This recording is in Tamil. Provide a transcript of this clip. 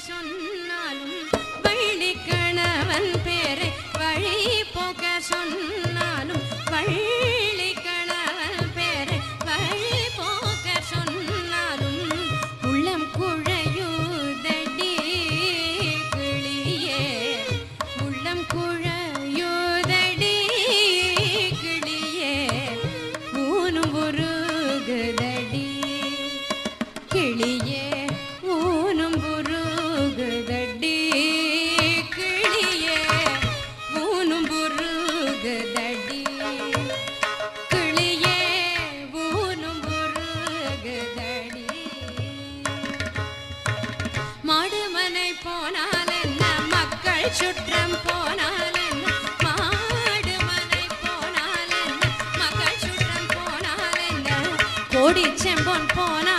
சொன்னாலும் வள்ளி கணவன் பேரை வழி போக சொன்னாலும் வள்ளி கணவன் பேரை வழி போக சொன்னாலும் உள்ளம் குழையுதடி கிளியே உள்ளம் குழையுதடி கிளியே ஊனும் உருகுதடி கிளியே ஊனும் உருகுதடி கிளியே ஊனும் உருகுதடி கிளியே ஊனும் உருகுதடி மாடுமனை போனால் என்ன மக்கள் சுற்றம் போனால் என்ன மாடுமனை போனால் என்ன மக்கள் சுற்றம் போனால் என்ன கோடி செம்பொன் போனால்